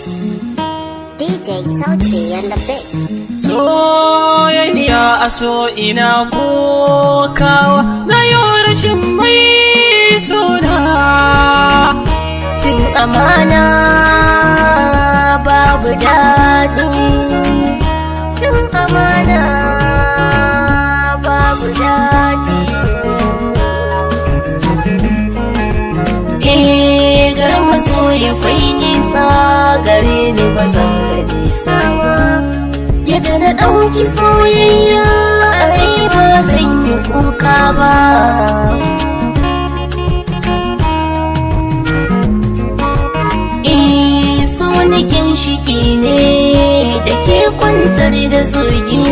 DJ Sauti and the Big. Soyayya a so ina kokawa na yau rashin mai sona. Cin amana babu daɗi. Cin amana babu daɗi. Garin masoya kwai nisa gare ni ba zan ga nisa ba. Yadda na ɗauki soyayya ai ba zan yi kuka ba. So ni ginshiki ne da ke kwantar da zogi,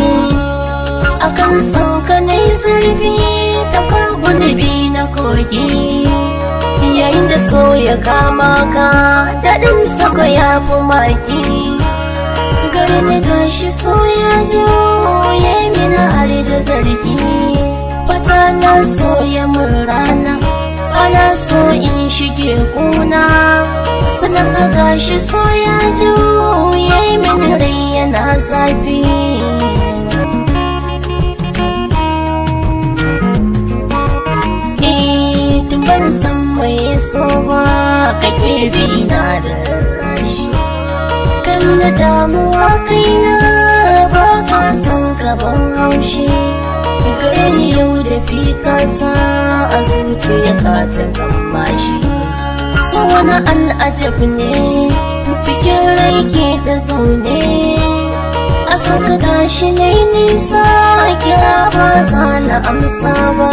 akan son ka na yi zurfi ta gulbi na kogi. Yayin da so ya kama ka daɗin saka ya fi maki. Gare ni gashi so ya juye mini har da zargi. Fata na so ya mun rana, ana so in shige kuna. Sanar ka gashi so ya juye mini rai yana zafi. Ban san mai so ba kake bi na da rashi. Kan da damuwa kaina ba ka san ka ban haushi. Gare ni yau da fi kasa a zuciya ka ta kamashi. So wani al'ajab ne cikin rai ke ta zaune. A saka gashi na yi nisa kira ba za na amsa ba.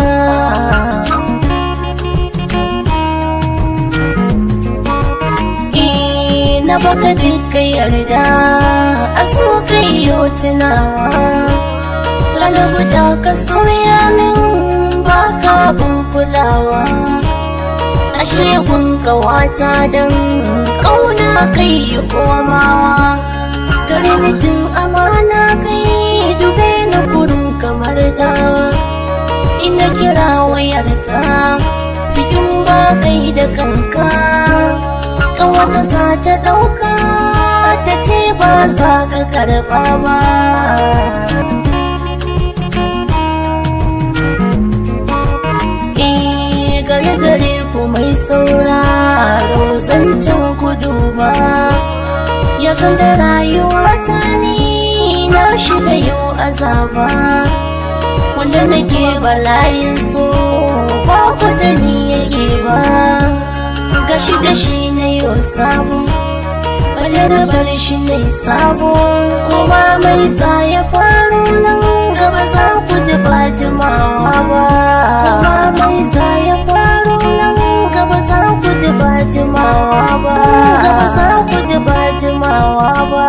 Na baka duka yarda a so kai yau tunawa. Rana guda ka soya min baka bin kulawa. Ashe kun kawata don ƙauna kai yi komawa. Gare ni jin amana kai dube na kurin kamar gawa. Ina kira wayarka cikin ba kai da kanka. Wata za ta ɗauka ta ce ba za ka karɓa ba. Gare ku mai sauraro zancen kudu ba. Ya san da rayuwa ta ni na shiga yau azaba. Wanda nake bala'in so ba kwatani yake ba. Gashi da shi na yau sabo, wani na bar shi na yi sabo. Kuma mai za ya faru nan gaba za ku ji ba jimawa ba. Kuma mai za ya faru nan gaba za ku ji ba jimawa ba. Gaba za ku ji ba jimawa ba.